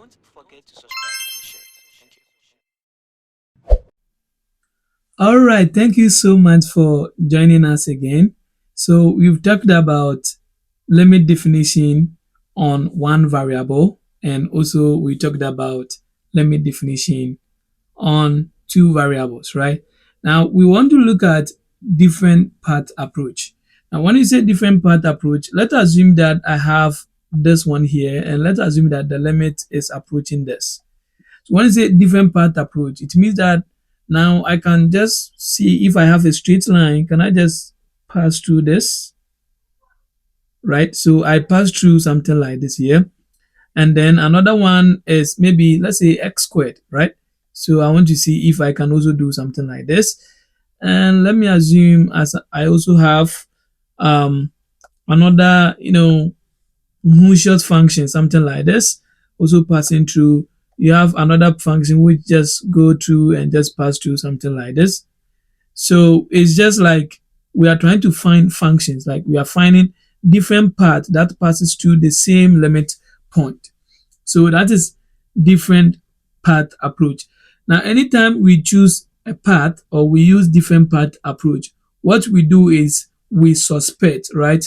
don't forget to subscribe and share. Thank you. All right, thank you so much for joining us again. So we've talked about limit definition on one variable, and also we talked about limit definition on two variables, right? Now we want to look at different path approach. Now, when you say different path approach, let's assume that I have this one here, and let's assume that the limit is approaching this. So when you say different path approach, it means that now I can just see if I have a straight line, can I just pass through this, right? So I pass through something like this here. And then another one is maybe, let's say x squared, right? So I want to see if I can also do something like this. And let me assume as I also have another, moonshot function, something like this, also passing through. You have another function which just go through and just pass through something like this. So it's just like we are trying to find functions, like we are finding different paths that passes through the same limit point. So that is different path approach. Now, anytime we choose a path or we use different path approach, what we do is we suspect, right?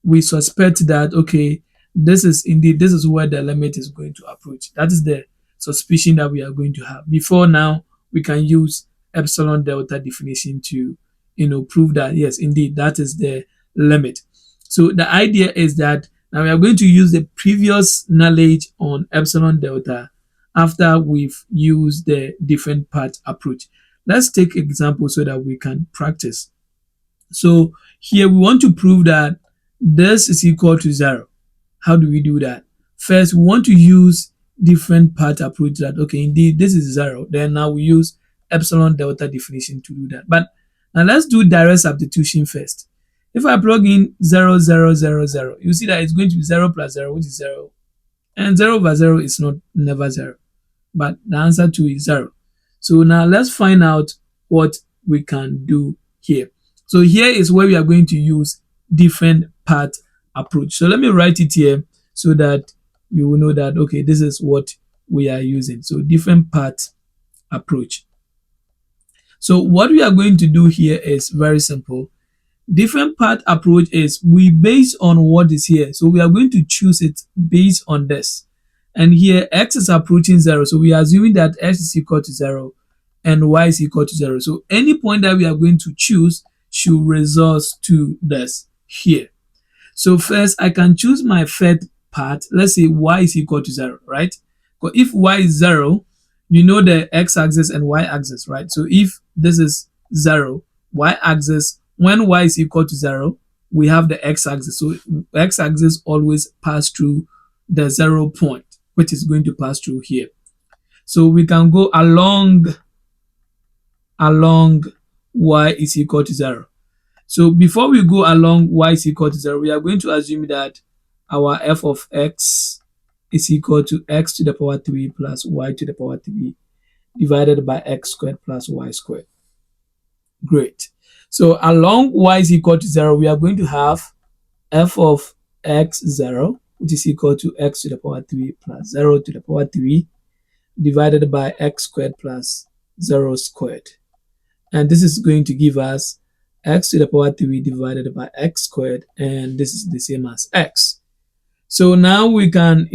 We suspect that, okay, this is where the limit is going to approach. That is the suspicion that we are going to have. Before now, we can use epsilon delta definition to, prove that yes, indeed, that is the limit. So the idea is that now we are going to use the previous knowledge on epsilon delta after we've used the different path approach. Let's take example so that we can practice. So here we want to prove that this is equal to 0. How do we do that? First, we want to use different path approach that, okay, indeed, this is 0. Then now we use epsilon delta definition to do that. But now let's do direct substitution first. If I plug in 0, 0, 0, 0, you see that it's going to be 0 plus 0, which is 0. And 0 over 0 is not never 0. But the answer to is 0. So now let's find out what we can do here. So here is where we are going to use different path approach. So let me write it here so that you will know that, okay, this is what we are using. So different path approach. So what we are going to do here is very simple. Different path approach is we base on what is here. So we are going to choose it based on this. And here x is approaching 0. So we are assuming that x is equal to 0 and y is equal to 0. So any point that we are going to choose should result to this here. So first I can choose my third path. Let's say y is equal to 0, right? But if y is 0, you know the x-axis and y-axis, right? So if this is 0, y-axis, when y is equal to 0, we have the x-axis. So x-axis always pass through the 0 point, which is going to pass through here. So we can go along y is equal to 0. So before we go along y is equal to 0, we are going to assume that our f of x is equal to x to the power 3 plus y to the power 3 divided by x squared plus y squared. Great. So along y is equal to 0, we are going to have f of x 0, which is equal to x to the power 3 plus 0 to the power 3 divided by x squared plus 0 squared. And this is going to give us x to the power 3 divided by x squared, and this is the same as x. So now we can,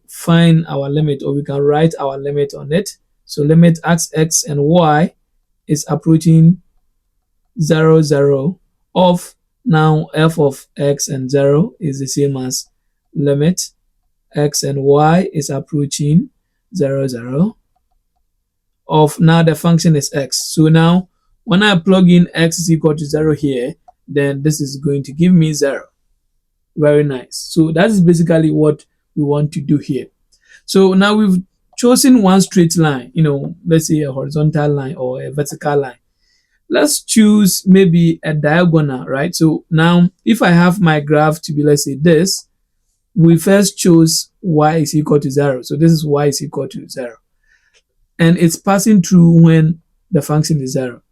find our limit, or we can write our limit on it. So limit x and y is approaching 0, 0 of now f of x and 0 is the same as limit x and y is approaching 0, 0 of now the function is x. So now when I plug in x is equal to 0 here, then this is going to give me 0. Very nice. So that is basically what we want to do here. So now we've chosen one straight line, let's say a horizontal line or a vertical line. Let's choose maybe a diagonal, right? So now if I have my graph to be, let's say this, we first chose y is equal to 0. So this is y is equal to 0. And it's passing through when the function is 0.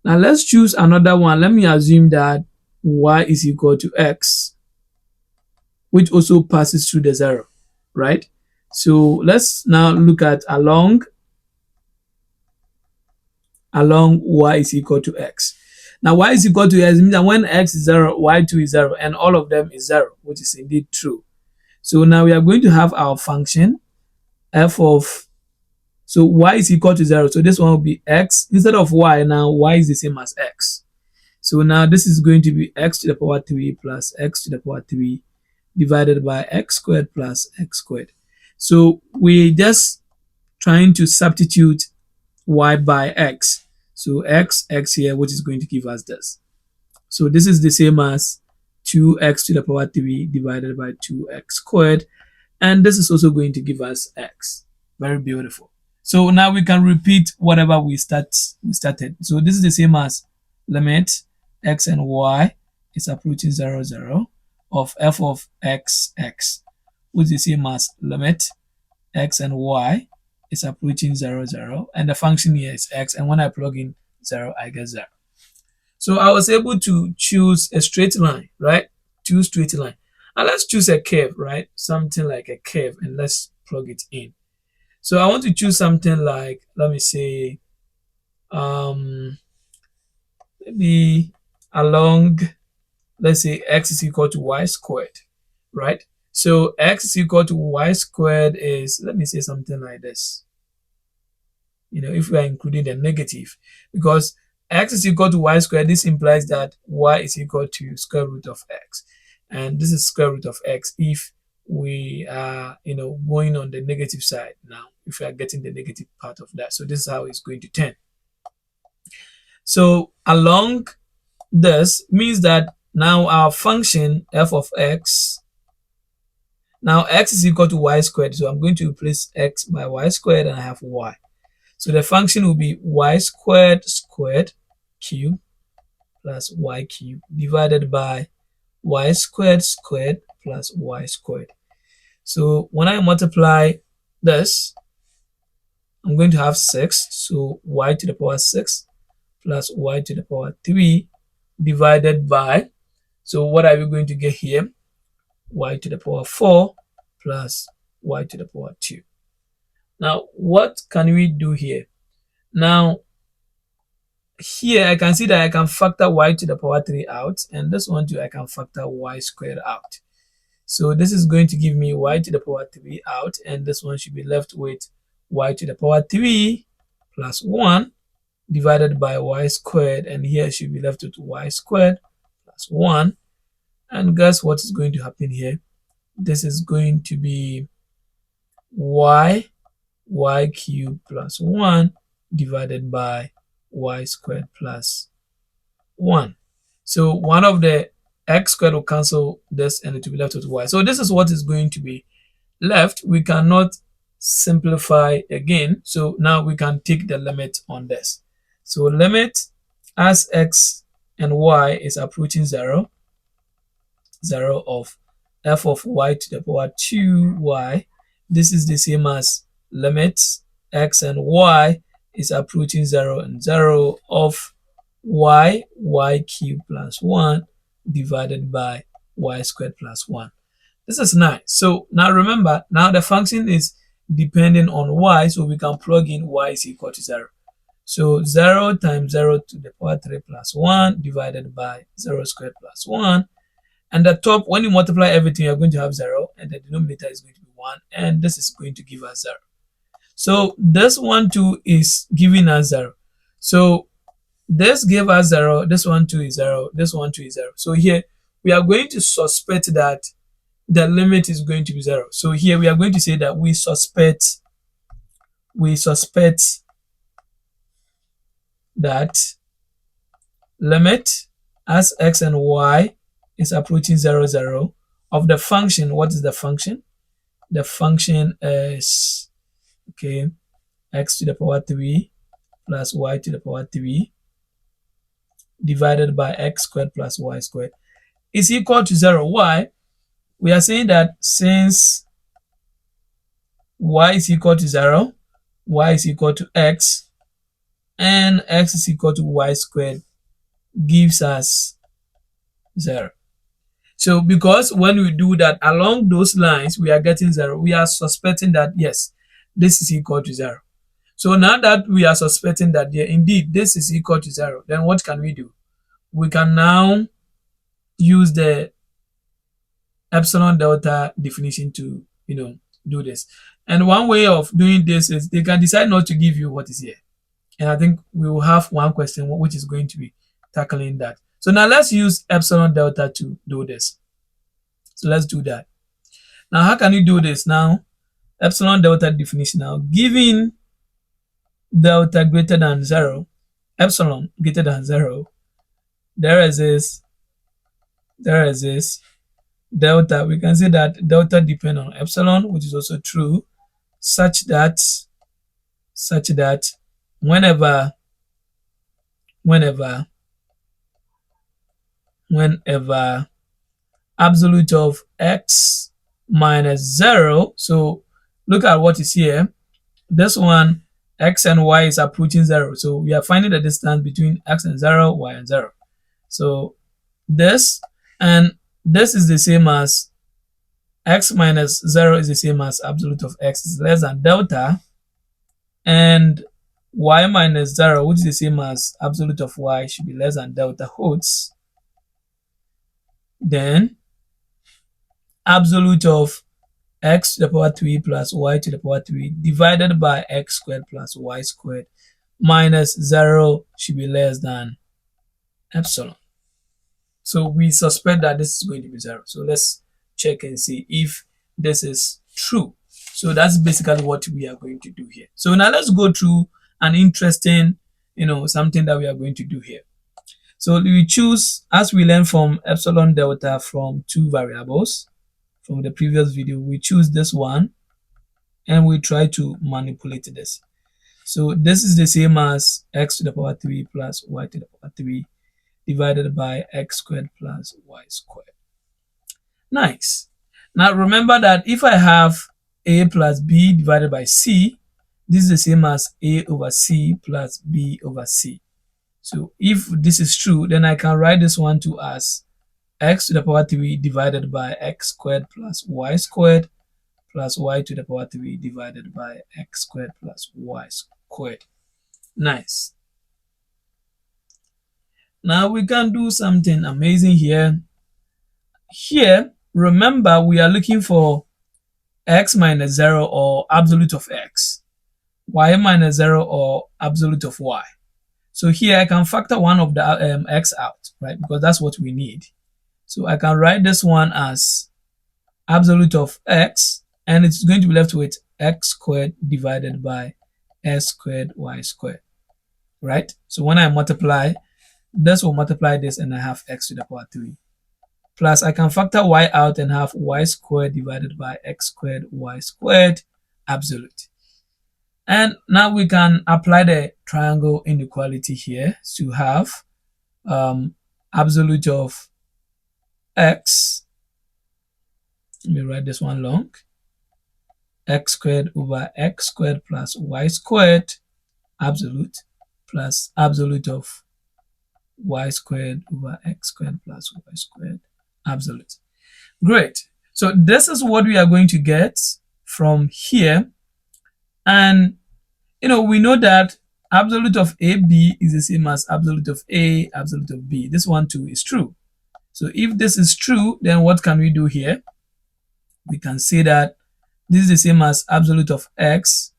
Now let's choose another one. Let me assume that y is equal to x, which also passes through the 0, right? So let's now look at along y is equal to x. Now y is equal to x means that when x is 0, y2 is 0, and all of them is 0, which is indeed true. So now we are going to have our function f of, so y is equal to 0. So this one will be x. Instead of y, now y is the same as x. So now this is going to be x to the power 3 plus x to the power 3 divided by x squared plus x squared. So we just trying to substitute y by x. So x here, which is going to give us this. So this is the same as 2x to the power 3 divided by 2x squared. And this is also going to give us x. Very beautiful. So now we can repeat whatever we started. So this is the same as limit x and y is approaching 0, 0 of f of x, which is the same as limit x and y is approaching 0, 0, and the function here is x, and when I plug in 0, I get 0. So I was able to choose a straight line, right? Two straight line. And let's choose a curve, right? Something like a curve, and let's plug it in. So I want to choose something like, let me say, maybe along, let's say x is equal to y squared, right? So x is equal to y squared is, let me say something like this. If we are including the negative, because x is equal to y squared, this implies that y is equal to square root of x, and this is square root of x if we are going on the negative side. Now if we are getting the negative part of that, so this is how it's going to turn. So along this means that now our function f of x, now x is equal to y squared, so I'm going to replace x by y squared, and I have y. So the function will be y squared squared cube plus y cube divided by y squared squared plus y squared. So when I multiply this, I'm going to have 6. So y to the power 6 plus y to the power 3 divided by, so what are we going to get here? Y to the power 4 plus y to the power 2. Now what can we do here? Now here I can see that I can factor y to the power 3 out, and this one too I can factor y squared out. So this is going to give me y to the power 3 out, and this one should be left with y to the power 3 plus 1 divided by y squared, and here should be left with y squared plus 1. And guess what is going to happen here? This is going to be y cubed plus 1 divided by y squared plus 1. So one of the x squared will cancel this, and it will be left with y. So this is what is going to be left. We cannot simplify again, so now we can take the limit on this. So limit as x and y is approaching 0, 0 of f of y to the power 2y. This is the same as limit x and y is approaching 0 and 0 of y cubed plus 1 divided by y squared plus 1. This is nice. So now remember, now the function is depending on y, so we can plug in y is equal to 0. So 0 times 0 to the power 3 plus 1 divided by 0 squared plus 1. And the top, when you multiply everything, you're going to have 0, and the denominator is going to be 1, and this is going to give us 0. So this one too is giving us 0. So this gave us 0, this one too is 0, this one too is 0. So here we are going to suspect that the limit is going to be 0. So here we are going to say that we suspect that limit as x and y is approaching 0, 0 of the function. What is the function? The function is, okay, x to the power 3 plus y to the power 3 divided by x squared plus y squared is equal to 0. Why? We are saying that since y is equal to 0, y is equal to x, and x is equal to y squared gives us 0. So because when we do that along those lines, we are getting 0. We are suspecting that yes, this is equal to 0. So now that we are suspecting that yeah, indeed this is equal to 0, then what can we do? We can now use the epsilon delta definition to do this. And one way of doing this is they can decide not to give you what is here. And I think we will have one question which is going to be tackling that. So now let's use epsilon delta to do this. So let's do that. Now how can you do this? Now epsilon delta definition, now giving delta greater than 0, epsilon greater than 0, there is this delta. We can say that delta depend on epsilon, which is also true, such that whenever whenever whenever absolute of x minus 0, so look at what is here. This one, x and y is approaching 0, so we are finding the distance between x and 0, y and 0. So this and this is the same as x minus 0 is the same as absolute of x is less than delta, and y minus 0, which is the same as absolute of y, should be less than delta holds. Then absolute of x to the power 3 plus y to the power 3 divided by x squared plus y squared minus 0 should be less than epsilon. So we suspect that this is going to be 0. So let's check and see if this is true. So that's basically what we are going to do here. So now let's go through an interesting, something that we are going to do here. So we choose, as we learned from epsilon delta from two variables from the previous video, we choose this one and we try to manipulate this. So this is the same as x to the power 3 plus y to the power 3 divided by x squared plus y squared. Nice. Now remember that if I have a plus b divided by c, this is the same as a over c plus b over c. So if this is true, then I can write this one to as x to the power 3 divided by x squared plus y squared plus y to the power 3 divided by x squared plus y squared. Nice. Now we can do something amazing here. Here, remember we are looking for x minus 0 or absolute of x, y minus 0 or absolute of y. So here I can factor one of the x out, right? Because that's what we need. So I can write this one as absolute of x, and it's going to be left with x squared divided by s squared y squared, right? So when I multiply, this will multiply this and I have x to the power 3. Plus I can factor y out and have y squared divided by x squared y squared absolute. And now we can apply the triangle inequality here to have absolute of x. Let me write this one long. X squared over x squared plus y squared absolute plus absolute of y squared over x squared plus y squared absolute. Great. So this is what we are going to get from here. And we know that absolute of AB is the same as absolute of A, absolute of B. This one too is true. So if this is true, then what can we do here? We can say that this is the same as absolute of x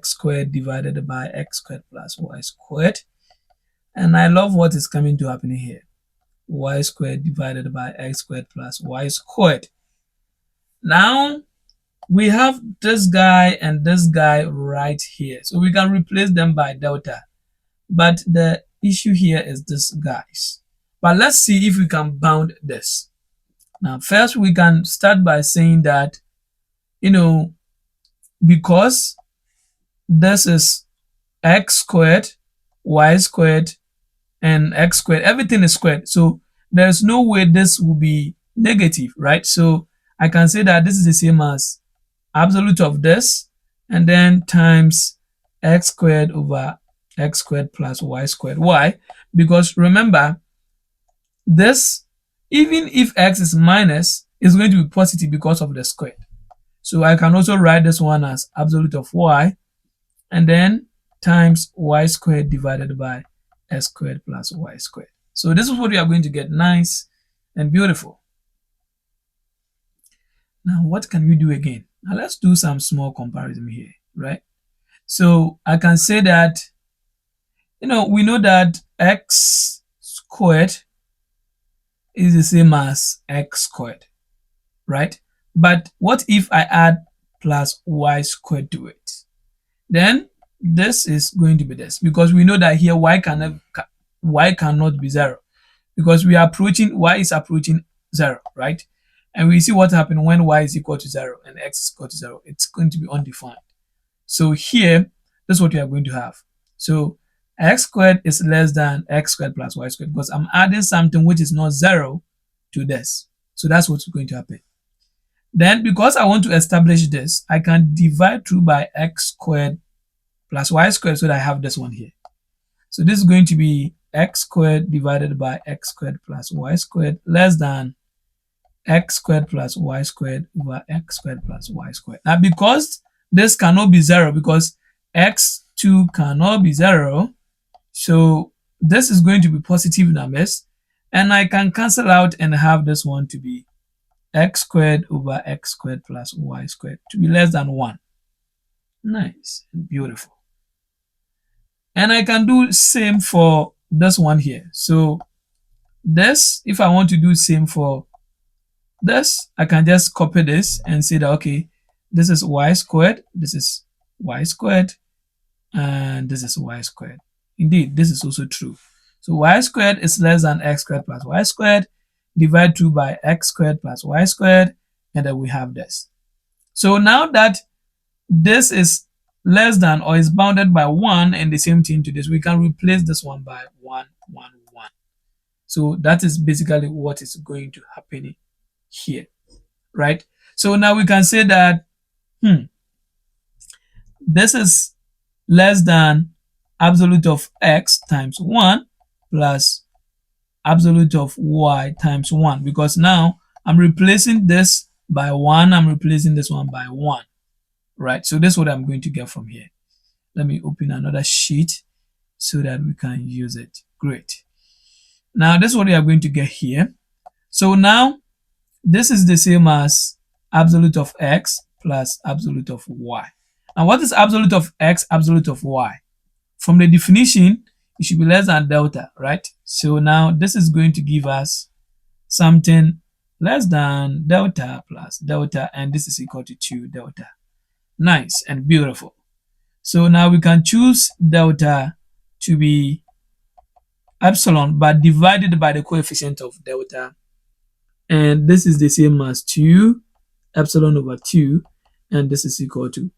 squared divided by x squared plus y squared. And I love what is coming to happen here. Y squared divided by x squared plus y squared. Now we have this guy and this guy right here. So we can replace them by delta. But the issue here is this guys. But let's see if we can bound this. Now first we can start by saying that, because this is x squared, y squared, and x squared, everything is squared. So there's no way this will be negative, right? So I can say that this is the same as absolute of this and then times x squared over x squared plus y squared. Why? Because remember, this Even if x is minus, it's going to be positive because of the square. So I can also write this one as absolute of y and then times y squared divided by x squared plus y squared. So this is what we are going to get. Nice and beautiful. Now what can we do again? Now let's do some small comparison here, right? So I can say that, we know that x squared is the same as x squared, right? But what if I add plus y squared to it? Then this is going to be this, because we know that here y cannot be 0, because y is approaching 0, right? And we see what happens when y is equal to 0 and x is equal to 0. It's going to be undefined. So here, this is what we are going to have. So x squared is less than x squared plus y squared, because I'm adding something which is not 0 to this. So that's what's going to happen. Then because I want to establish this, I can divide through by x squared plus y squared, so that I have this one here. So this is going to be x squared divided by x squared plus y squared less than x squared plus y squared over x squared plus y squared. Now because this cannot be 0, because x2 cannot be 0, so this is going to be positive numbers, and I can cancel out and have this one to be x squared over x squared plus y squared to be less than 1. Nice and beautiful. And I can do same for this one here. So this, if I want to do same for this, I can just copy this and say that, okay, this is y squared, this is y squared, and this is y squared. Indeed, this is also true. So y squared is less than x squared plus y squared. Divide 2 by x squared plus y squared, and then we have this. So now that this is less than or is bounded by 1 and the same thing to this, we can replace this one by 1, 1, 1. So that is basically what is going to happen here, right? So now we can say that this is less than absolute of x times 1 plus absolute of y times 1, because now I'm replacing this by 1, I'm replacing this one by 1, right? So this is what I'm going to get from here. Let me open another sheet so that we can use it. Great. Now this is what we are going to get here. So now this is the same as absolute of x plus absolute of y. And what is absolute of x, absolute of y? From the definition, it should be less than delta, right? So now this is going to give us something less than delta plus delta, and this is equal to 2 delta. Nice and beautiful. So now we can choose delta to be epsilon, but divided by the coefficient of delta. And this is the same as 2 epsilon over 2, and this is equal to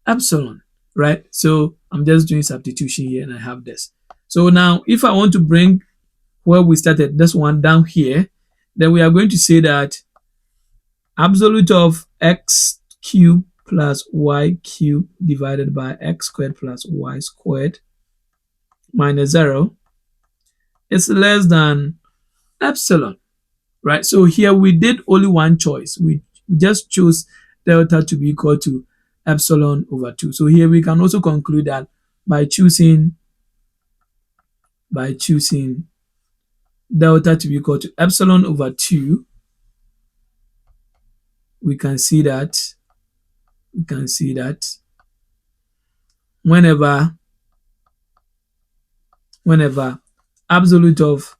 epsilon, right? So I'm just doing substitution here, and I have this. So now if I want to bring where we started, this one down here, then we are going to say that absolute of x cubed plus y cubed divided by x squared plus y squared minus 0 is less than epsilon, right? So here we did only one choice. We just chose delta to be equal to epsilon over 2. So here we can also conclude that by choosing delta to be equal to epsilon over 2, we can see that whenever absolute of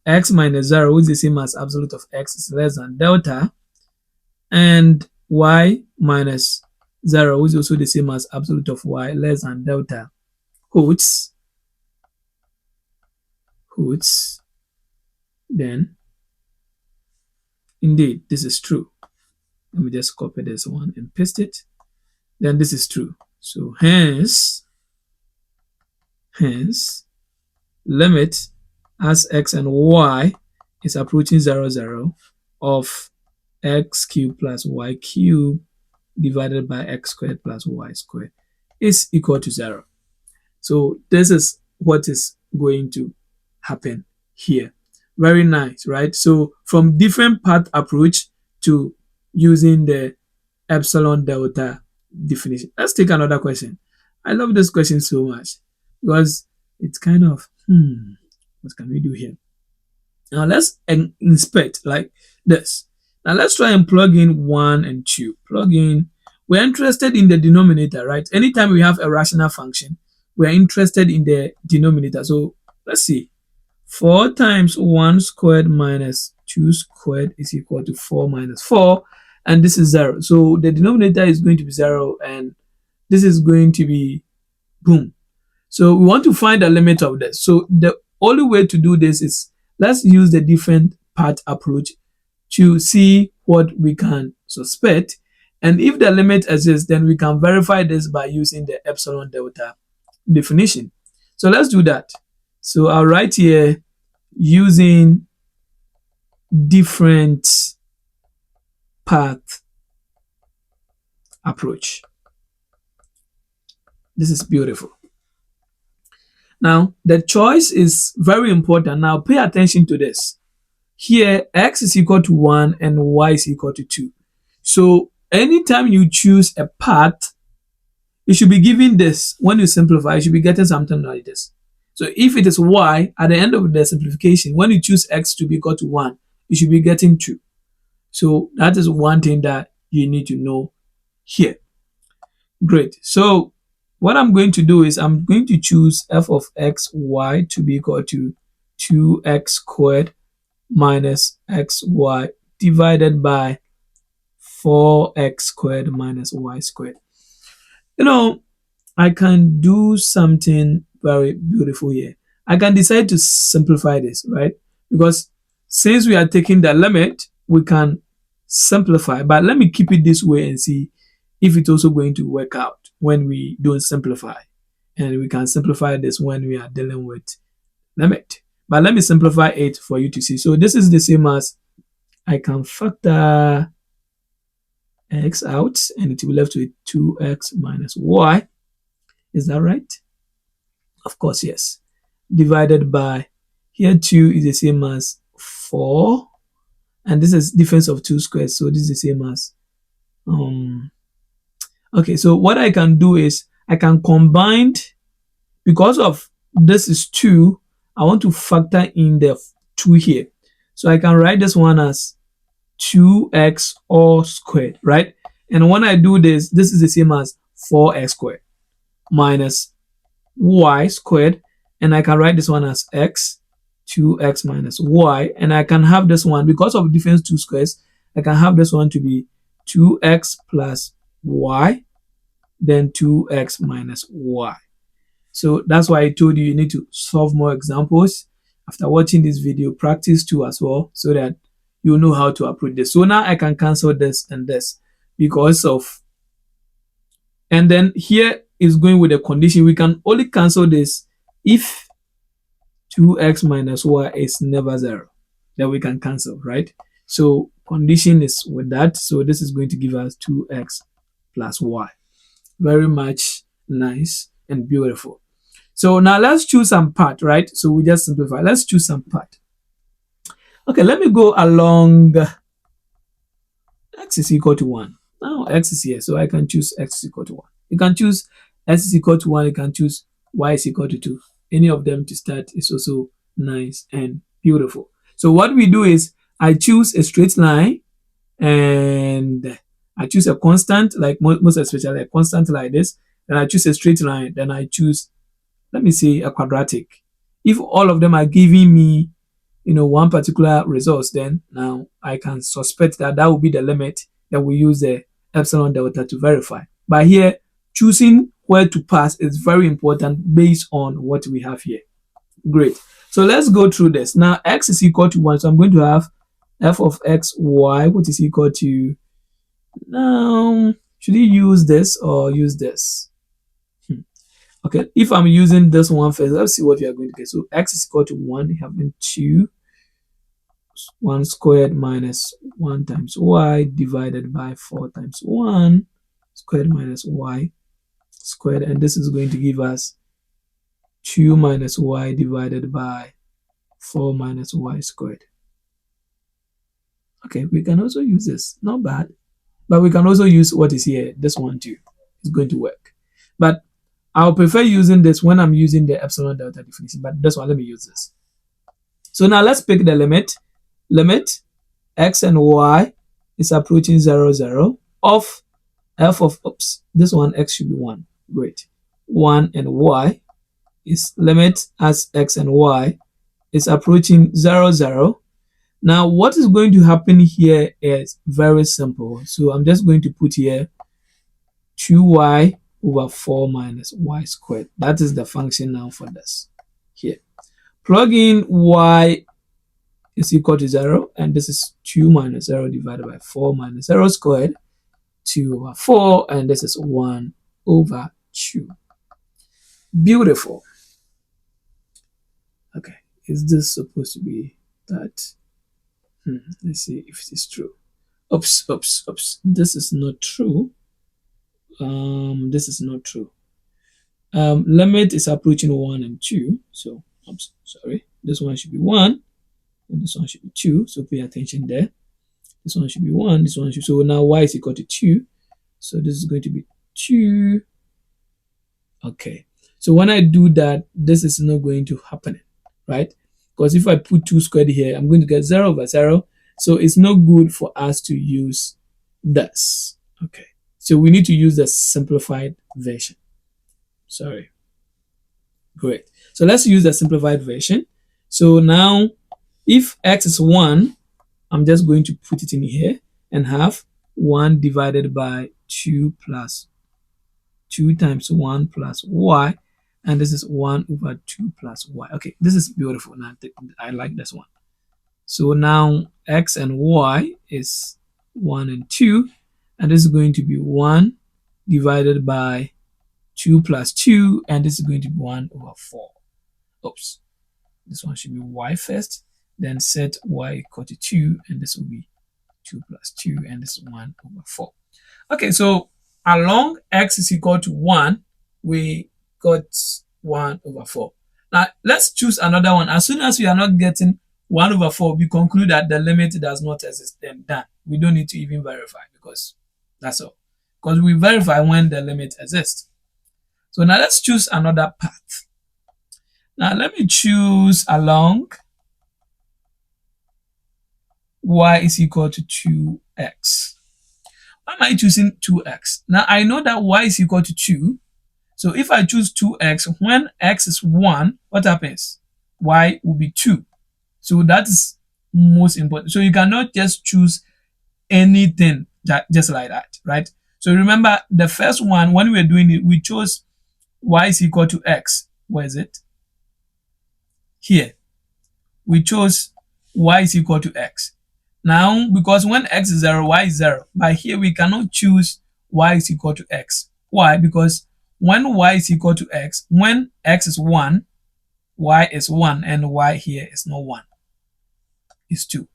x minus 0 is the same as absolute of x is less than delta, and y minus 0 is also the same as absolute of y less than delta holds, then indeed this is true. Let me just copy this one and paste it. Then this is true. So hence limit as x and y is approaching 0, 0 of x cubed plus y cubed divided by x squared plus y squared is equal to 0. So this is what is going to happen here. Very nice, right? So from different path approach to using the epsilon delta definition. Let's take another question. I love this question so much because it's kind of, what can we do here? Now let's inspect like this. Now let's try and plug in 1 and 2. Plug in. We're interested in the denominator, right? Anytime we have a rational function, we're interested in the denominator. So let's see. 4 times 1 squared minus 2 squared is equal to 4 minus 4. And this is 0. So the denominator is going to be 0 and this is going to be boom. So we want to find the limit of this. So the only way to do this is let's use the different part approach to see what we can suspect. And if the limit exists, then we can verify this by using the epsilon delta definition. So let's do that. So I'll write here using different path approach. This is beautiful. Now, the choice is very important. Now, pay attention to this. Here, x is equal to 1 and y is equal to 2. So, anytime you choose a path, you should be given this. When you simplify, you should be getting something like this. So, if it is y, at the end of the simplification, when you choose x to be equal to 1, you should be getting 2. So, that is one thing that you need to know here. Great. So, what I'm going to do is I'm going to choose f of x, y to be equal to 2x squared minus xy divided by 4x squared minus y squared. You know, I can do something very beautiful here. I can decide to simplify this, right? Because since we are taking the limit, we can simplify. But let me keep it this way and see if it's also going to work out when we don't simplify. And we can simplify this when we are dealing with limit. But let me simplify it for you to see. So this is the same as I can factor x out and it will be left with 2x minus y. Is that right? Of course, yes. Divided by, here 2 is the same as 4. And this is difference of 2 squares. So this is the same as, okay, so what I can do is I can combine, because of this is 2, I want to factor in the 2 here. So I can write this one as 2x all squared, right? And when I do this, this is the same as 4x squared minus y squared. And I can write this one as x, 2x minus y. And I can have this one, because of difference 2 squares, I can have this one to be 2x plus y, then 2x minus y. So that's why I told you need to solve more examples. After watching this video, practice too as well, so that you know how to approach this. So now I can cancel this and this because of, and then here is going with the condition. We can only cancel this if 2x minus y is never 0. Then we can cancel, right? So condition is with that. So this is going to give us 2x plus y. Very much nice and beautiful. So now let's choose some part, right? So we just simplify. Let's choose some part. Okay, let me go along x is equal to 1. Now x is here, so I can choose x is equal to 1. You can choose x is equal to 1. You can choose y is equal to 2. Any of them to start is also nice and beautiful. So what we do is I choose a straight line and I choose a constant, like most especially a constant like this. Then I choose a straight line. Then I choose, let me say, a quadratic. If all of them are giving me, one particular result, then now I can suspect that that will be the limit that we use the epsilon delta to verify. But here, choosing where to pass is very important based on what we have here. Great. So let's go through this. Now, x is equal to 1. So I'm going to have f of x, y, which is equal to, now, should you use this or use this? Okay, if I'm using this one first, let's see what we are going to get. So x is equal to 1, having 2, 1 squared minus 1 times y divided by 4 times 1 squared minus y squared. And this is going to give us 2 minus y divided by 4 minus y squared. Okay, we can also use this. Not bad. But we can also use what is here. This one too. It's going to work. But I'll prefer using this when I'm using the epsilon delta definition. But this one, let me use this. So now let's pick the limit. Limit x and y is approaching 0, 0 of f of, oops, this one x should be 1. Great. 1 and y is limit as x and y is approaching 0, 0. Now, what is going to happen here is very simple. So I'm just going to put here 2y over 4 minus y squared. That is the function now for this here. Plug in y is equal to 0, and this is 2 minus 0 divided by 4 minus 0 squared, 2 over 4, and this is 1 over 2. Beautiful. Okay, is this supposed to be that? Let's see if it is true. Oops, oops, oops. This is not true. This is not true. Limit is approaching 1 and 2. So, oops, sorry. This one should be 1, and this one should be 2. So pay attention there. This one should be 1. This one should. So now y is equal to 2. So this is going to be 2. Okay. So when I do that, this is not going to happen, right? Because if I put 2 squared here, I'm going to get 0 over 0. So it's not good for us to use this. Okay. So we need to use the simplified version. Sorry. Great. So let's use the simplified version. So now if x is 1, I'm just going to put it in here and have 1 divided by 2 plus 2 times 1 plus y, and this is 1 over 2 plus y. Okay, this is beautiful. Now I like this one. So now x and y is 1 and 2, and this is going to be 1 divided by 2 plus 2, and this is going to be 1 over 4. Oops. This one should be y first, then set y equal to 2, and this will be 2 plus 2, and this is 1 over 4. Okay, so along x is equal to 1, we got 1 over 4. Now, let's choose another one. As soon as we are not getting 1 over 4, we conclude that the limit does not exist. Then done. We don't need to even verify because that's all. Because we verify when the limit exists. So now let's choose another path. Now let me choose along y is equal to 2x. Why am I choosing 2x? Now I know that y is equal to 2. So if I choose 2x, when x is 1, what happens? Y will be 2. So that is most important. So you cannot just choose anything just like that, right? So remember the first one, when we were doing it, we chose y is equal to x. Where is it? Here. We chose y is equal to x. Now, because when x is 0, y is 0. But here we cannot choose y is equal to x. Why? Because when y is equal to x, when x is 1, y is 1, and y here is not 1. It's 2.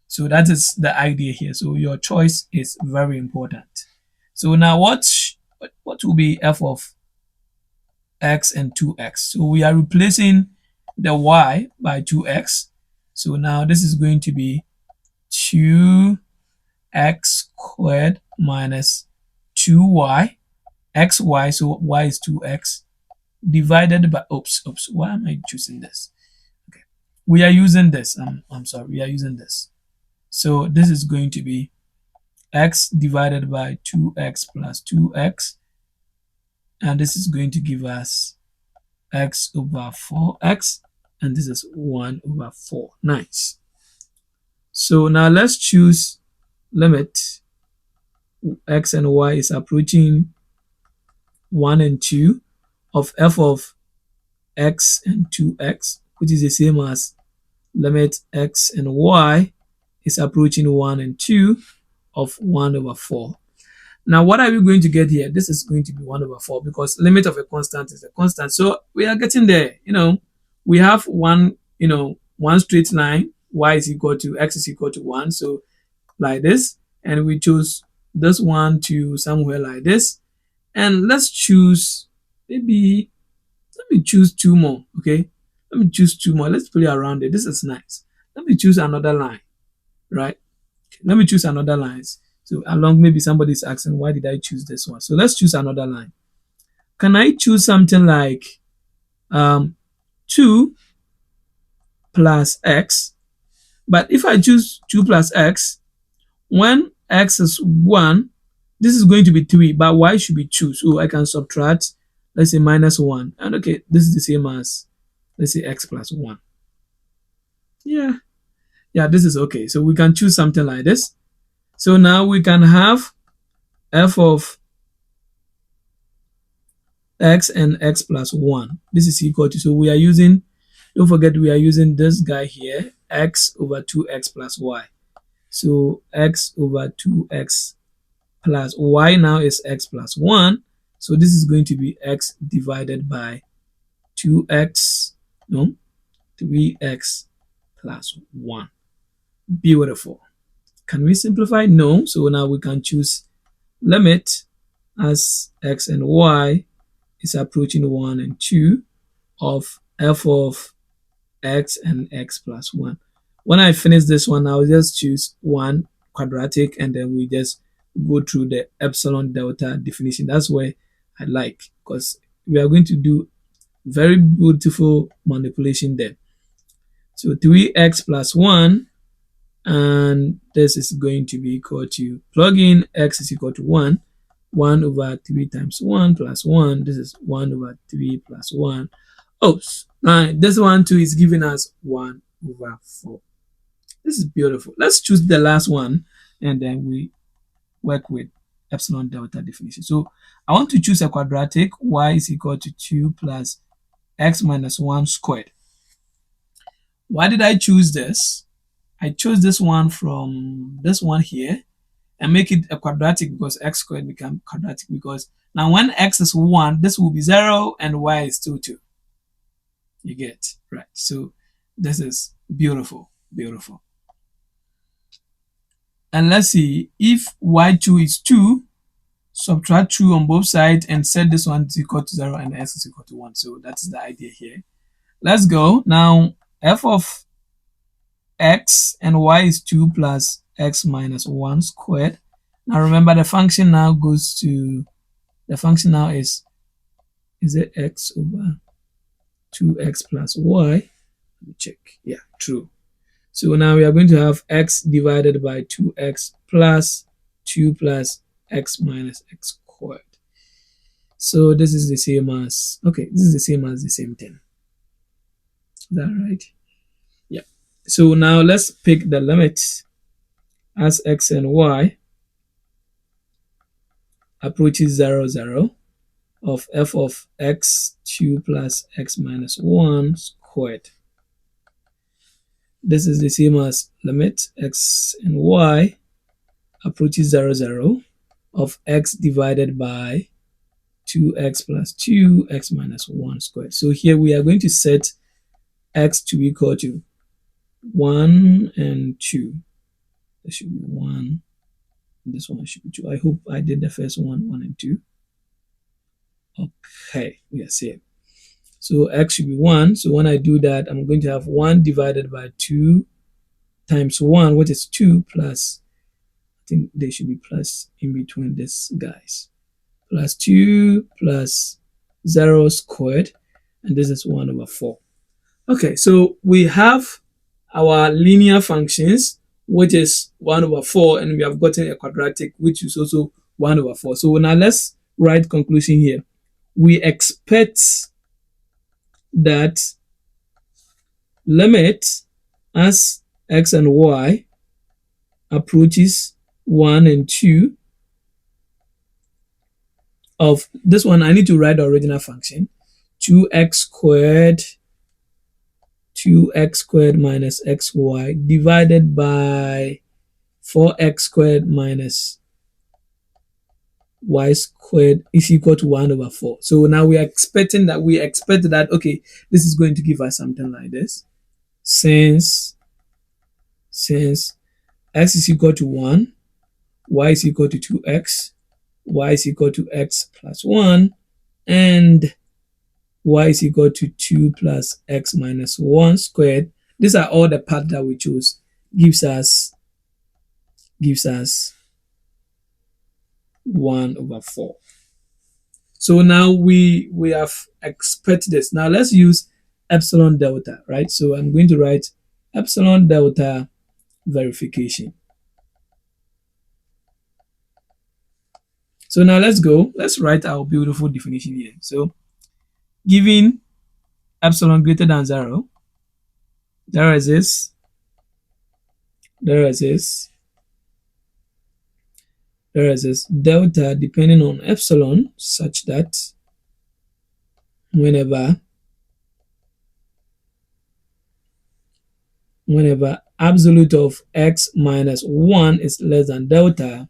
So that is the idea here. So your choice is very important. So now what will be f of x and 2x? So we are replacing the y by 2x. So now this is going to be 2x squared minus 2y, xy, so y is 2x, divided by, oops, why am I choosing this? Okay, we are using this, I'm sorry, we are using this. So this is going to be x divided by 2x plus 2x, and this is going to give us x over 4x, and this is 1 over 4. Nice. So now let's choose limit x and y is approaching 1 and 2 of f of x and 2x, which is the same as limit x and y is approaching 1 and 2 of 1 over 4. Now, what are we going to get here? This is going to be 1 over 4 because limit of a constant is a constant. So we are getting there. We have one straight line, y is equal to x is equal to 1. So like this, and we choose this one to somewhere like this. And let's choose, let me choose 2 more. Okay, Let me choose two more. Let's play around it. This is nice. Let me choose another line, right? Let me choose another line. So along, maybe somebody's asking, why did I choose this one? So let's choose another line. Can I choose something like 2 plus x? But if I choose 2 plus x, when x is 1, this is going to be 3, but y should be 2. So I can subtract, let's say, minus 1. And okay, this is the same as, let's say, x plus 1. Yeah, yeah, this is okay. So we can choose something like this. So now we can have f of x and x plus 1. This is equal to, so we are using, don't forget we are using this guy here, x over 2x plus y. So x over 2x plus y now is x plus 1. So this is going to be x divided by 2x, no, 3x plus 1. Beautiful. Can we simplify? No. So now we can choose limit as x and y is approaching 1 and 2 of f of x and x plus 1. When I finish this one, I'll just choose 1 quadratic and then we just go through the epsilon delta definition. That's where I like, because we are going to do very beautiful manipulation there. So 3x plus 1, and this is going to be equal to, plug in x is equal to 1, 1 over 3 times 1 plus 1. This is 1 over 3 plus 1. Oh, this one too is giving us 1 over 4. This is beautiful. Let's choose the last one and then we work with epsilon delta definition. So I want to choose a quadratic. Y is equal to 2 plus x minus 1 squared. Why did I choose this? I chose this one from this one here and make it a quadratic because x squared become quadratic, because now when x is 1, this will be 0 and y is still 2. You get, right? So this is beautiful, beautiful. And let's see, if y2 is 2, subtract 2 on both sides and set this one is equal to 0 and x is equal to 1. So that's the idea here. Let's go. Now f of x and y is 2 plus x minus 1 squared. Now remember the function now goes to, the function now is it x over 2x plus y? Let me check. Yeah, true. So now we are going to have x divided by 2x plus 2 plus x minus x squared. So this is the same as, okay, this is the same as the same thing. Is that right? Yeah. So now let's pick the limits as x and y approaches 0, 0 of f of x 2 plus x minus 1 squared. This is the same as limit x and y approaches 0, 0 of x divided by 2x plus 2 x minus 1 squared. So here we are going to set x to be equal to 1 and 2. There should be 1. This one should be 2. I hope I did the first one, 1 and 2. Okay, we are safe. So x should be 1. So when I do that, I'm going to have 1 divided by 2 times 1, which is 2 plus, I think there should be plus in between these guys, plus 2 plus 0 squared, and this is 1 over 4. Okay, so we have our linear functions, which is 1 over 4, and we have gotten a quadratic, which is also 1 over 4. So now let's write conclusion here. We expect that limit as x and y approaches 1 and 2 of this one. I need to write the original function, 2x squared minus xy divided by 4x squared minus y squared is equal to 1 over 4. So now we expect that, okay, this is going to give us something like this. Since x is equal to 1, y is equal to 2x, y is equal to x plus 1, and y is equal to 2 plus x minus 1 squared. These are all the path that we chose. Gives us 1 over 4. So now we have expected this. Now let's use epsilon delta, right? So I'm going to write epsilon delta verification. So now let's go. Let's write our beautiful definition here. So given epsilon greater than 0, there exists there exists there exists delta depending on epsilon such that whenever absolute of x minus 1 is less than delta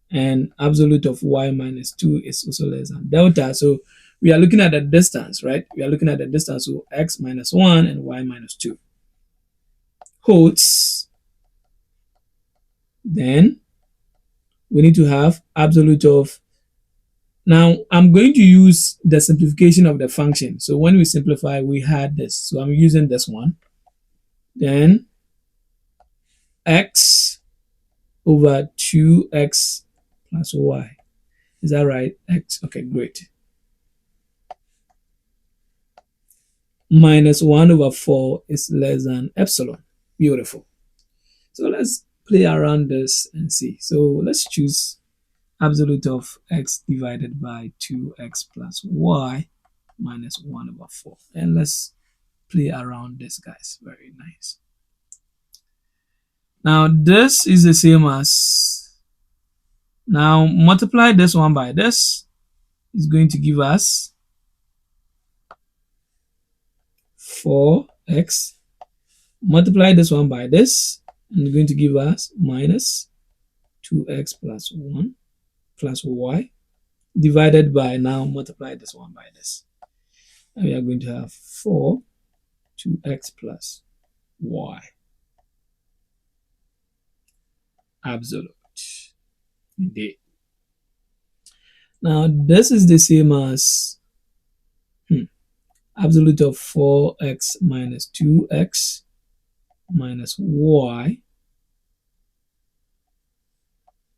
and absolute of y minus 2 is also less than delta. So we are looking at the distance, right? We are looking at the distance, so x minus 1 and y minus 2 holds. Then we need to have absolute of. Now I'm going to use the simplification of the function. So when we simplify, we had this. So I'm using this one. Then x over 2x plus y. Is that right? X. Okay, great. Minus 1 over 4 is less than epsilon. Beautiful. So let's play around this and see. So let's choose absolute of x divided by 2x plus y minus 1 over 4. And let's play around this, guys. Very nice. Now this is the same as, now multiply this one by this. It's going to give us 4x. Multiply this one by this, and it's going to give us minus 2x plus 1 plus y divided by, now multiply this one by this. And we are going to have 2x plus y absolute. Indeed. Now this is the same as absolute of 4x minus 2x minus y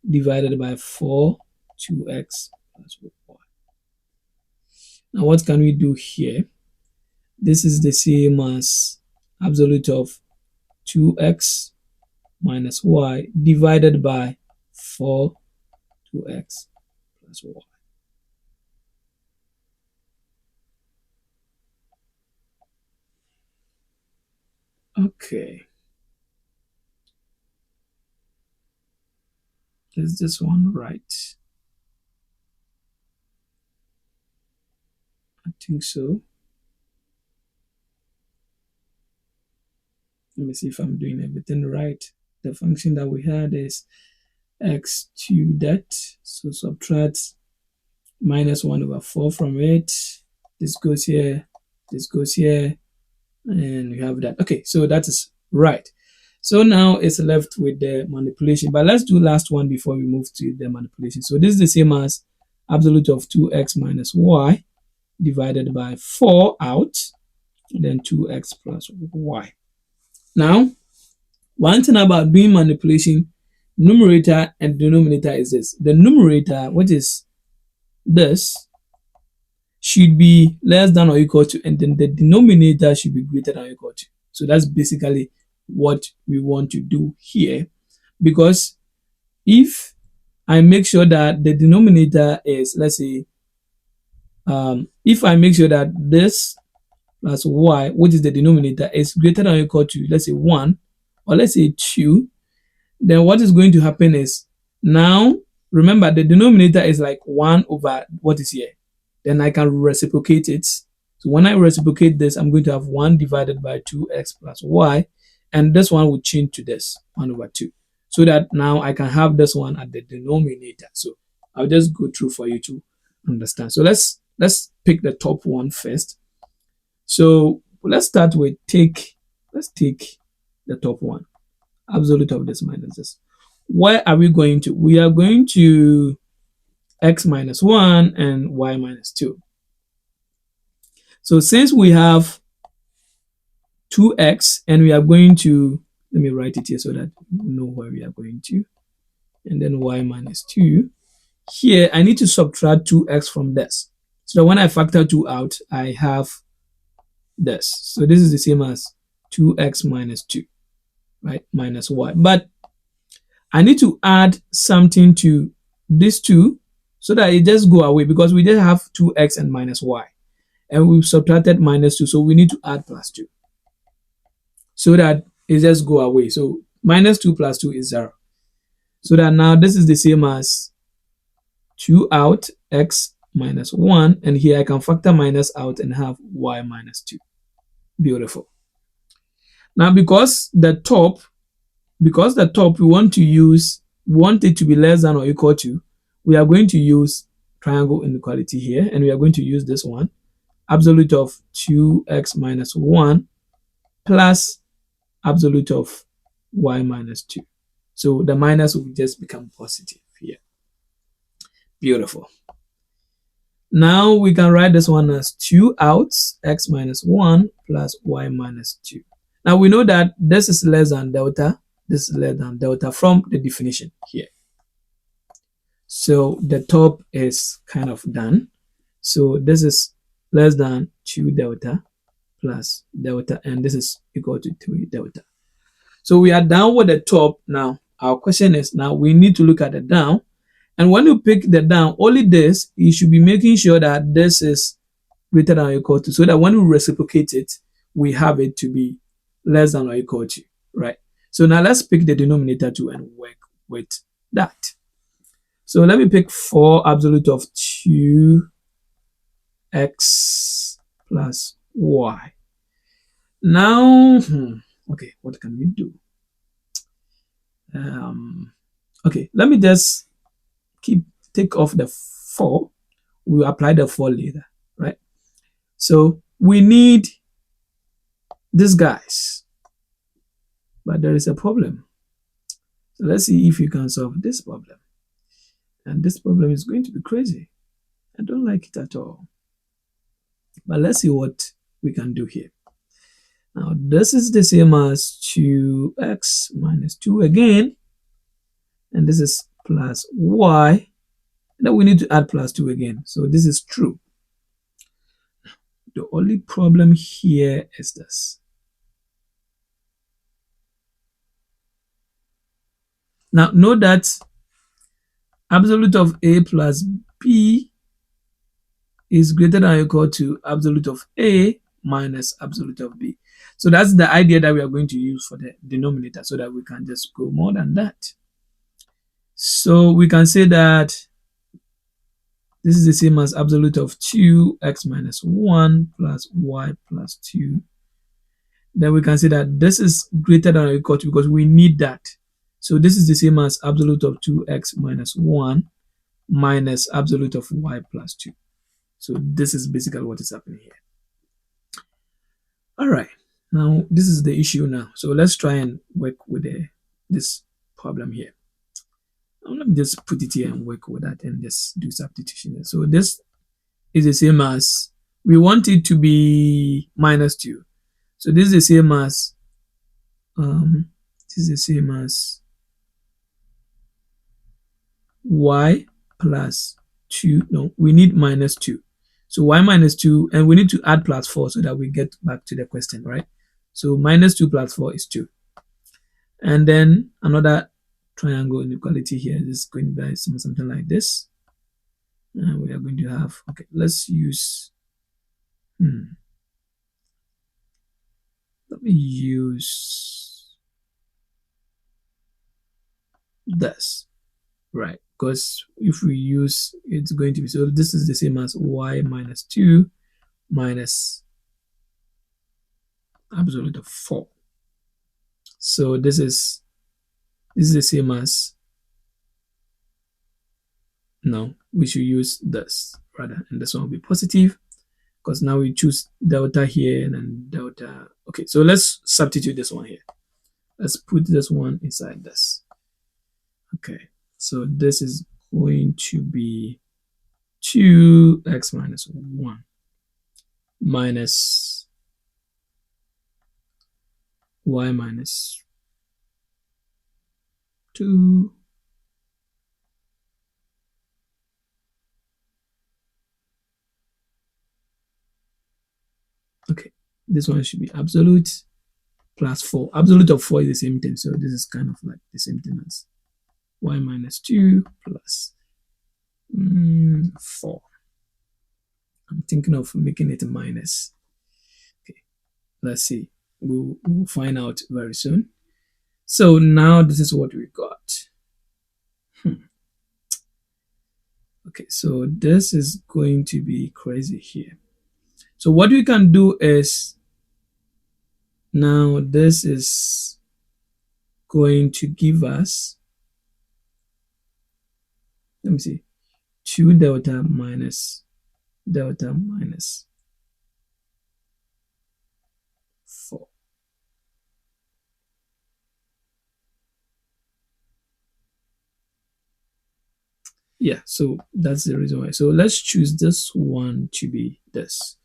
divided by 2x plus y. Now what can we do here? This is the same as absolute of 2x minus y divided by 2x plus y. Okay. Is this one right? I think so. Let me see if I'm doing everything right. The function that we had is x2 that, so subtract minus 1 over 4 from it. This goes here, this goes here, and we have that. Okay, so that is right. So now it's left with the manipulation, but let's do last one before we move to the manipulation. So this is the same as absolute of 2x minus y divided by 4 out, and then 2x plus y. Now, one thing about doing manipulation, numerator and denominator, is this. The numerator, which is this, should be less than or equal to, and then the denominator should be greater than or equal to. So that's basically what we want to do here, because if I make sure that the denominator is, let's say, if I make sure that this plus y, which is the denominator, is greater than or equal to, let's say, 1, or let's say 2, then what is going to happen is, now remember the denominator is like 1 over what is here. Then I can reciprocate it. So when I reciprocate this, I'm going to have 1 divided by 2x plus y, and this one will change to this 1 over 2, so that now I can have this one at the denominator. So I'll just go through for you to understand. So let's pick the top one first. So let's start with let's take the top one, absolute of this minus this. Where are we going to? We are going to x minus 1 and y minus 2. So since we have 2x and we are going to, let me write it here so that we know where we are going to, and then y minus 2. Here, I need to subtract 2x from this. So that when I factor 2 out, I have this. So this is the same as 2x minus 2, right? Minus y. But I need to add something to this 2 so that it just go away because we just have 2x and minus y. And we've subtracted minus 2, so we need to add plus 2 so that it just go away. So minus 2 plus 2 is 0. So that now this is the same as 2 out x minus 1, and here I can factor minus out and have y minus 2. Beautiful. Now because the top we want it to be less than or equal to, we are going to use triangle inequality here, and we are going to use this one, absolute of 2x minus 1 plus absolute of y minus 2. So the minus will just become positive here. Beautiful. Now we can write this one as 2 out x minus 1 plus y minus 2. Now we know that this is less than delta, this is less than delta from the definition here. So the top is kind of done. So this is less than 2 delta plus delta, and this is equal to 3 delta. So we are down with the top. Now our question is, now we need to look at the down. And when you pick the down, only this, you should be making sure that this is greater than or equal to, so that when we reciprocate it, we have it to be less than or equal to, right? So now let's pick the denominator too and work with that. So let me pick 4 absolute of 2x plus y. Now, okay, what can we do? Okay, let me just take off the 4. We'll apply the 4 later, right? So we need these guys, but there is a problem. So let's see if you can solve this problem. And this problem is going to be crazy. I don't like it at all. But let's see what we can do here. Now this is the same as 2x minus 2 again, and this is plus y. And then we need to add plus 2 again. So this is true. The only problem here is this. Now note that absolute of a plus b is greater than or equal to absolute of a minus absolute of b. So that's the idea that we are going to use for the denominator, so that we can just go more than that. So we can say that this is the same as absolute of 2x minus 1 plus y plus 2. Then we can say that this is greater than or equal to, because we need that. So this is the same as absolute of 2x minus 1 minus absolute of y plus 2. So this is basically what is happening here. All right. Now this is the issue now. So let's try and work with this problem here. Now, let me just put it here and work with that and just do substitution. So this is the same as, we want it to be minus 2. So this is the same as y plus 2. No, we need minus 2. So y minus 2, and we need to add plus 4 so that we get back to the question, right? So minus 2 plus 4 is 2. And then another triangle inequality here is going to be something like this. And we are going to have, okay, let's use, let me use this, right? Because if we use, it's going to be, so this is the same as y minus 2 minus absolute of 4. So this is the same as, no, we should use this rather, and this one will be positive, because now we choose delta here and then delta. Okay, so let's substitute this one here. Let's put this one inside this. Okay, so this is going to be 2x minus 1 minus y minus 2. Okay, this one should be absolute plus 4. Absolute of 4 is the same thing, so this is kind of like the same thing as y minus 2 plus 4. I'm thinking of making it a minus. Okay, let's see. We'll find out very soon. So now this is what we got. Okay, so this is going to be crazy here. So what we can do is, now this is going to give us, let me see, 2 delta minus 4. Yeah, so that's the reason why. So let's choose this one to be this.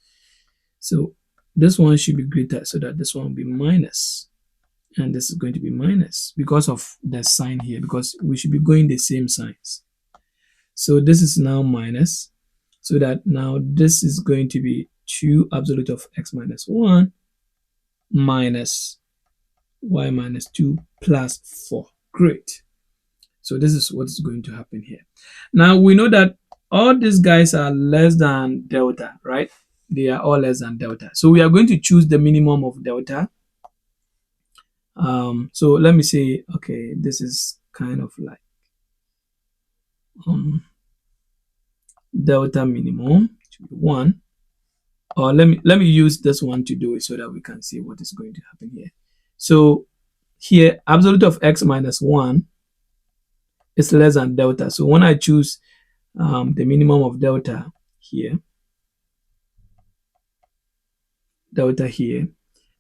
So this one should be greater, so that this one will be minus, and this is going to be minus because of the sign here, because we should be going the same signs. So this is now minus, so that now this is going to be 2 absolute of x minus 1 minus y minus 2 plus 4. Great. So this is what is going to happen here. Now we know that all these guys are less than delta, right? They are all less than delta. So we are going to choose the minimum of delta. So let me say, okay, this is kind of like delta minimum to be 1. Or let me use this one to do it so that we can see what is going to happen here. So here, absolute of x minus 1 is less than delta. So when I choose the minimum of delta here,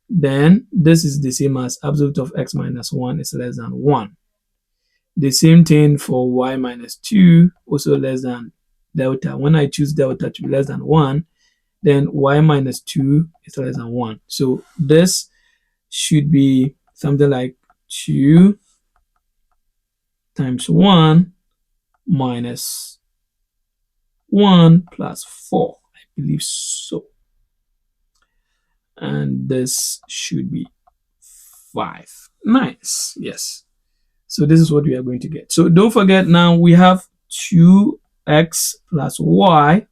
then this is the same as absolute of x minus 1 is less than 1. The same thing for y minus 2, also less than delta. When I choose delta to be less than 1, then y minus 2 is less than 1. So this should be something like 2 times 1 minus 1 plus 4. I believe so. And this should be 5. Nice. Yes. So this is what we are going to get. So don't forget, now we have 2x plus y,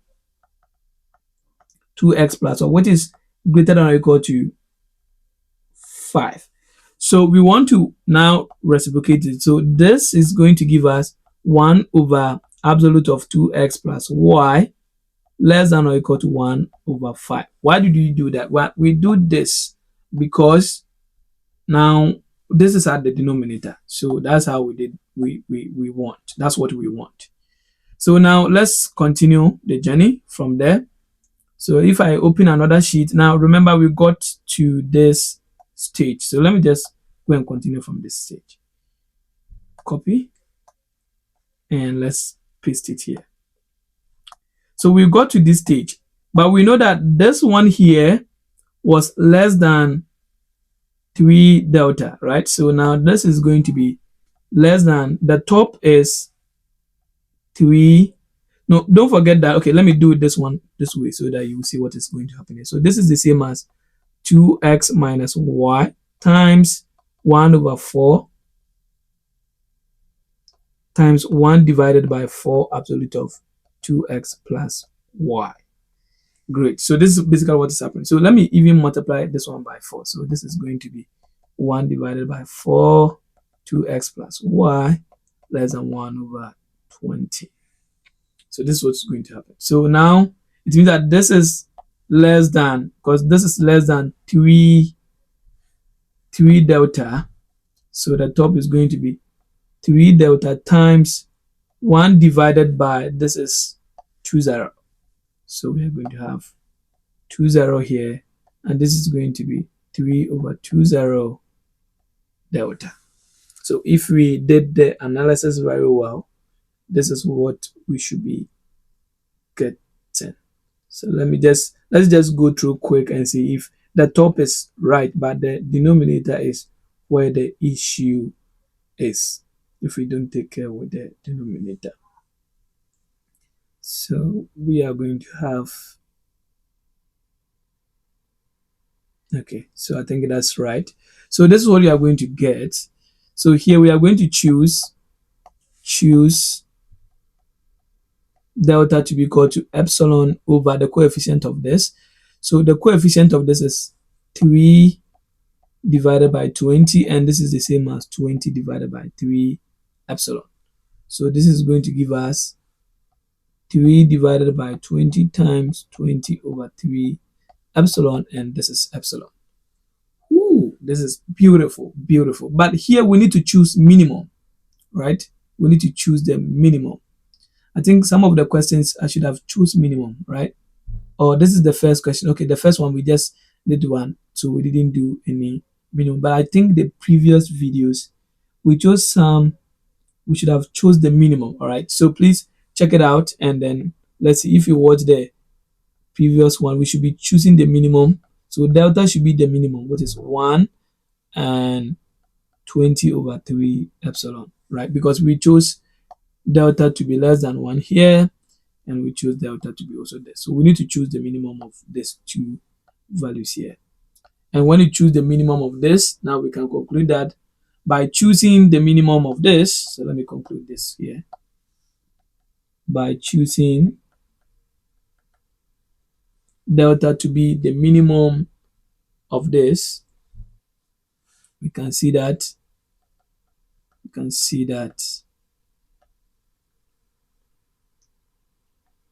2x plus y, which is greater than or equal to 5. So we want to now reciprocate it. So this is going to give us 1 over absolute of 2x plus y less than or equal to 1 over 5. Why did we do that? Well, we do this because now this is at the denominator. So that's how we did, we want. That's what we want. So now let's continue the journey from there. So if I open another sheet, now remember we got to this stage. So let me just go and continue from this stage. Copy, and let's paste it here. So we got to this stage, but we know that this one here was less than 3 delta, right? So now this is going to be less than, the top is 3. No, don't forget that. Okay, let me do this one this way so that you will see what is going to happen here. So this is the same as 2x minus y times 1 over 4 times 1 divided by 4 absolute of 2x plus y. Great. So this is basically what is happening. So let me even multiply this one by 4. So this is going to be 1 divided by 4, 2x plus y less than 1 over 20. So this is what's going to happen. So now it means that this is less than, because this is less than 3 delta. So the top is going to be 3 delta times 1 divided by, this is 20. So we are going to have 20 here, and this is going to be 3 over 20 delta. So if we did the analysis very well, this is what we should be getting. So let's just go through quick and see if the top is right, but the denominator is where the issue is if we don't take care with the denominator. So we are going to have, okay, so I think that's right. So this is what you are going to get. So here we are going to choose delta to be equal to epsilon over the coefficient of this. So the coefficient of this is 3 divided by 20, and this is the same as 20 divided by 3 epsilon. So this is going to give us 3 divided by 20 times 20 over 3 epsilon, and this is epsilon. Ooh, this is beautiful, beautiful. But here we need to choose minimum, right? We need to choose the minimum. I think some of the questions I should have choose minimum, right? Or this is the first question. Okay, the first one we just did one, so we didn't do any minimum. But I think the previous videos we chose some, we should have chose the minimum. All right, so please check it out, and then let's see if you watch the previous one. We should be choosing the minimum. So delta should be the minimum, which is 1 and 20 over 3 epsilon, right? Because we chose delta to be less than 1 here, and we choose delta to be also there. So we need to choose the minimum of these two values here. And when you choose the minimum of this, now we can conclude that by choosing the minimum of this, so let me conclude this here. By choosing delta to be the minimum of this, we can see that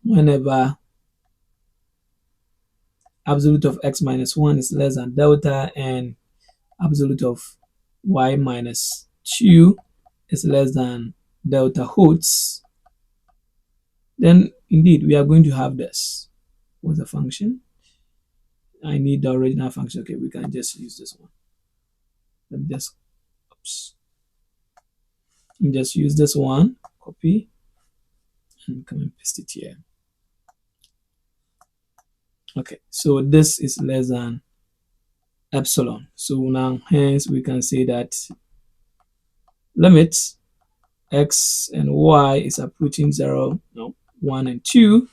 whenever absolute of x minus 1 is less than delta and absolute of y minus 2 is less than delta hoots, then indeed we are going to have this. What's the function? I need the original function. Okay, we can just use this one. Let me just, oops. Let me just use this one, copy, and come and paste it here. Okay, so this is less than epsilon. So now hence we can say that limit x and y is approaching 0, no, 1 and 2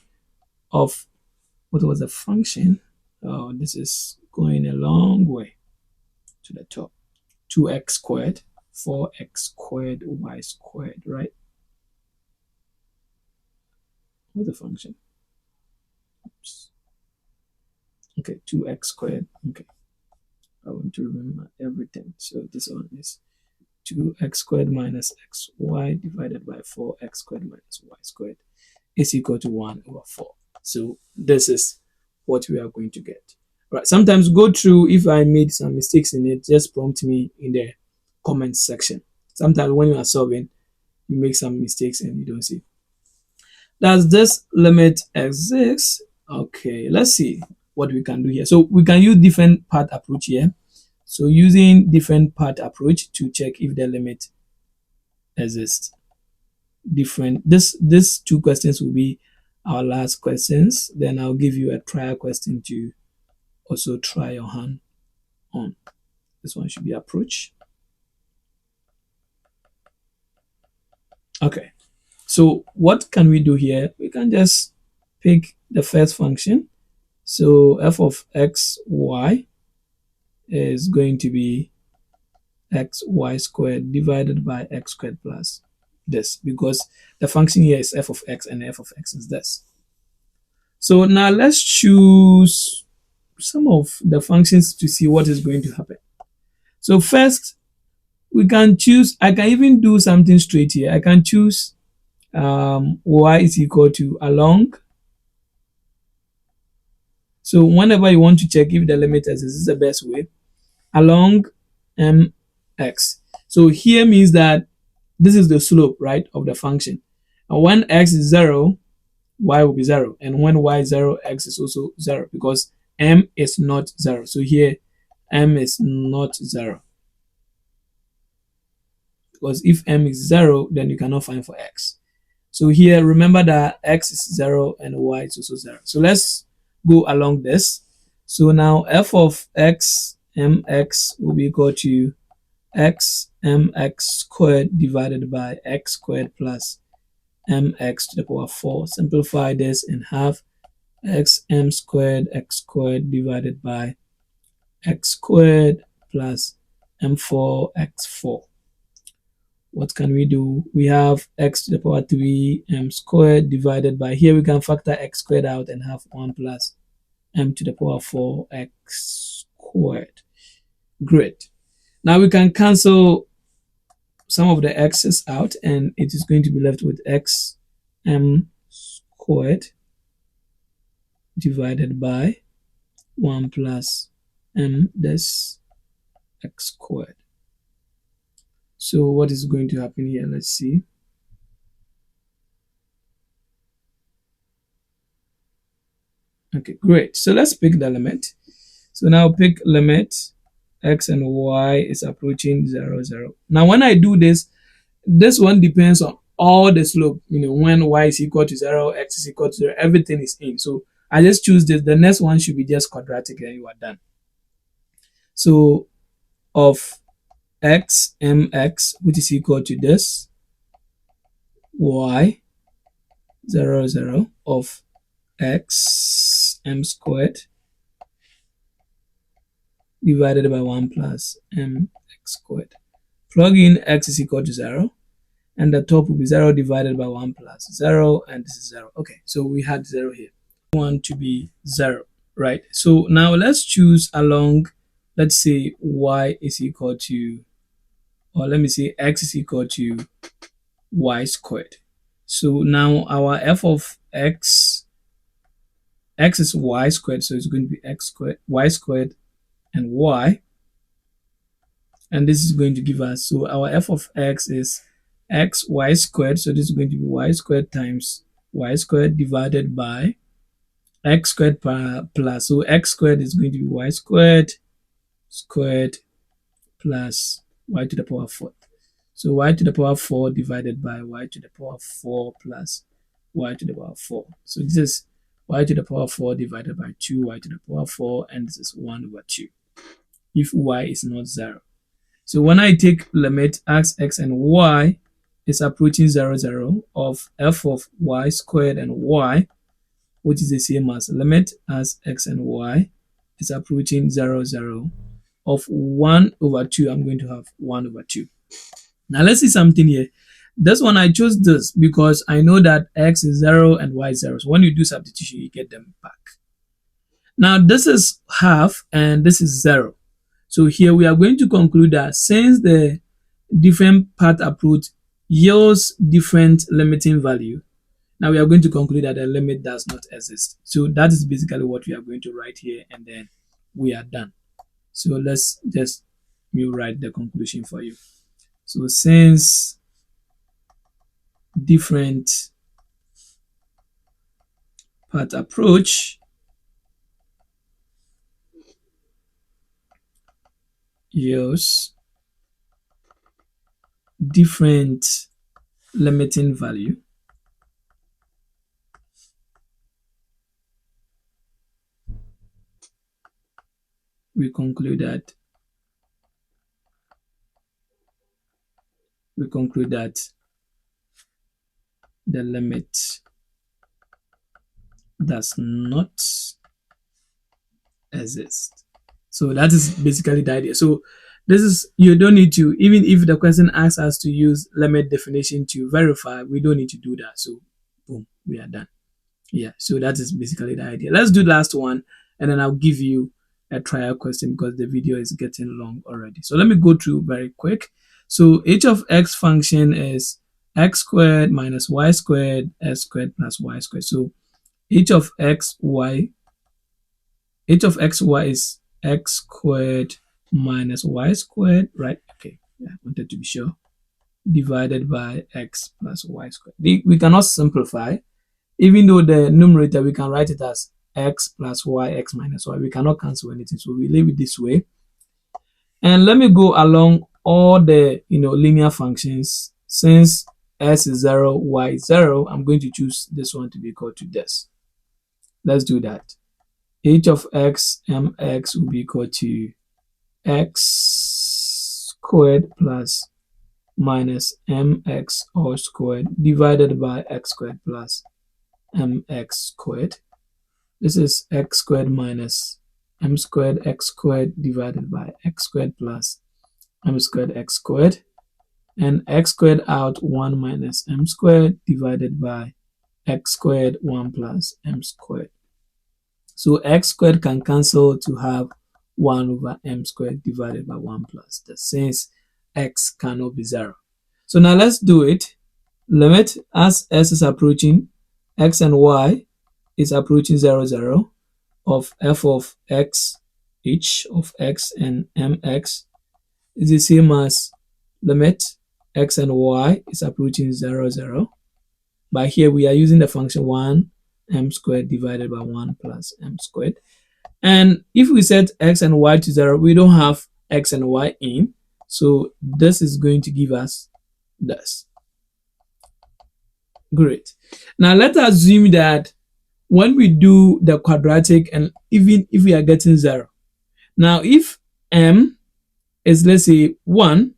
of what was the function? Oh, this is going a long way to the top. 2x squared, 4x squared, y squared, right? What's the function? Oops. Okay, 2x squared. Okay, I want to remember everything. So this one is 2x squared minus xy divided by 4x squared minus y squared is equal to 1 over 4. So this is what we are going to get. Right. Sometimes go through, if I made some mistakes in it, just prompt me in the comments section. Sometimes when you are solving, you make some mistakes and you don't see. Does this limit exist? Okay, let's see what we can do here. So we can use different path approach here. So using different path approach to check if the limit exists. This two questions will be our last questions. Then I'll give you a trial question to also try your hand on. This one should be approach. Okay, so what can we do here? We can just pick the first function. So f of x, y is going to be x, y squared divided by x squared plus this, because the function here is f of x and f of x is this. So now let's choose some of the functions to see what is going to happen. So first, we can choose, I can even do something straight here. I can choose y is equal to along. So whenever you want to check if the limit exists, this is the best way. Along mx. So here means that this is the slope, right, of the function. And when x is 0, y will be 0. And when y is 0, x is also 0, because m is not 0. So here, m is not 0. Because if m is 0, then you cannot find for x. So here, remember that x is 0 and y is also 0. So let's go along this. So now f of x mx will be equal to x mx squared divided by x squared plus mx to the power 4. Simplify this and have x squared divided by x squared plus m4 x4. What can we do? We have x to the power 3 m squared divided by, here we can factor x squared out and have 1 plus m to the power 4 x squared. Great. Now we can cancel some of the x's out, and it is going to be left with x m squared divided by 1 plus m this x squared. So what is going to happen here? Let's see. Okay, great. So let's pick the limit. So now pick limit x and y is approaching 0, 0. Now when I do this, this one depends on all the slope. When y is equal to 0, x is equal to 0, everything is in. So I just choose this. The next one should be just quadratic and you are done. So of x mx, which is equal to this, y 0, 0 of x m squared divided by 1 plus m x squared. Plug in x is equal to 0, and the top will be 0 divided by 1 plus 0, and this is 0. Okay, so we had 0 here. We want to be 0, right? So now let's choose along, let's say y is equal to, or let me say x is equal to y squared. So now our f of x is y squared, so it's going to be x squared, y squared, and y, and this is going to give us, so our f of x is x y squared, so this is going to be y squared times y squared divided by x squared plus, so x squared is going to be y squared plus y to the power 4. So y to the power 4 divided by y to the power 4 plus y to the power 4. So this is y to the power 4 divided by 2y to the power 4, and this is 1 over 2 if y is not 0. So when I take limit as x and y is approaching 0, 0 of f of y squared and y, which is the same as limit as x and y is approaching 0, 0 of 1 over 2, I'm going to have 1 over 2. Now let's see something here. This one, I chose this because I know that x is 0 and y is 0. So when you do substitution, you get them back. Now this is half and this is 0. So here we are going to conclude that since the different path approach yields different limiting value, now we are going to conclude that the limit does not exist. So that is basically what we are going to write here, and then we are done. So let's just write the conclusion for you. So since different path approach yields different limiting value, we conclude that the limit does not exist. So that is basically the idea. So this is, you don't need to, even if the question asks us to use limit definition to verify, we don't need to do that. So boom, we are done. Yeah, so that is basically the idea. Let's do the last one, and then I'll give you a trial question because the video is getting long already. So let me go through very quick. So h of x function is x squared minus y squared, x squared plus y squared. So h of xy is x squared minus y squared, right? Okay, yeah, I wanted to be sure, divided by x plus y squared. We cannot simplify. Even though the numerator, we can write it as x plus y, x minus y. We cannot cancel anything, so we leave it this way. And let me go along all the linear functions. Since s is 0, y is 0, I'm going to choose this one to be equal to this. Let's do that. h of x mx will be equal to x squared plus minus mx all squared divided by x squared plus mx squared. This is x squared minus m squared x squared divided by x squared plus m squared x squared, and x squared out 1 minus m squared divided by x squared 1 plus m squared. So x squared can cancel to have 1 over m squared divided by 1 plus that, since x cannot be 0. So now let's do it. Limit as s is approaching, x and y is approaching 0, 0 of f of x, each of x and mx is the same as limit x and y is approaching 0, 0. But here we are using the function 1 m squared divided by 1 plus m squared. And if we set x and y to 0, we don't have x and y in. So this is going to give us this. Great. Now let's assume that when we do the quadratic, and even if we are getting 0. Now if m is, let's say, 1,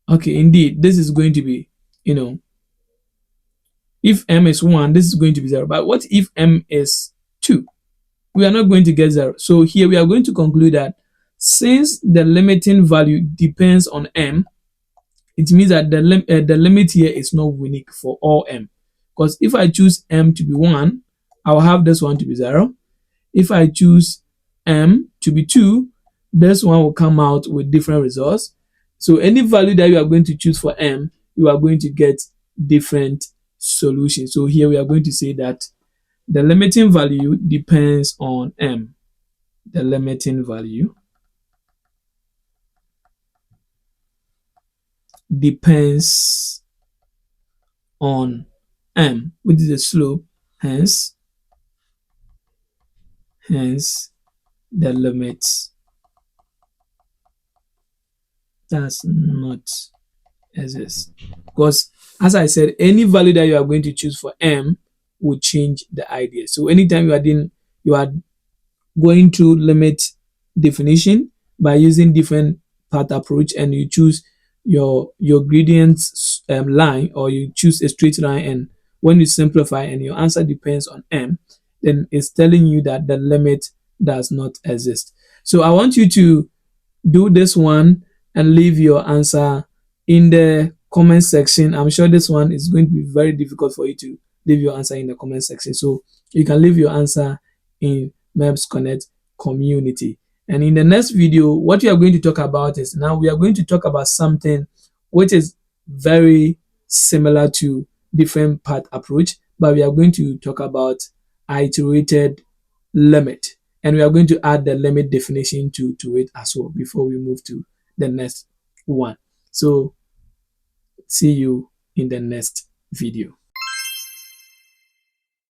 okay, indeed, this is going to be, if m is 1, this is going to be 0. But what if m is 2? We are not going to get 0. So here we are going to conclude that since the limiting value depends on m, it means that the limit here is not unique for all m. Because if I choose m to be 1, I'll have this one to be 0. If I choose m to be 2, this one will come out with different results. So any value that you are going to choose for m, you are going to get different solutions. So here we are going to say that the limiting value depends on m. The limiting value depends on m, which is the slope. Hence the limit does not exist. Because as I said, any value that you are going to choose for m will change the idea. So anytime you are going through limit definition by using different path approach, and you choose your gradient line, or you choose a straight line, and when you simplify and your answer depends on m, then it's telling you that the limit does not exist. So I want you to do this one and leave your answer in the comment section. I'm sure this one is going to be very difficult for you to leave your answer in the comment section. So you can leave your answer in Merbs Connect community. And in the next video, what we are going to talk about is, now we are going to talk about something which is very similar to different path approach, but we are going to talk about iterated limit, and we are going to add the limit definition to it as well before we move to the next one. So see you in the next video.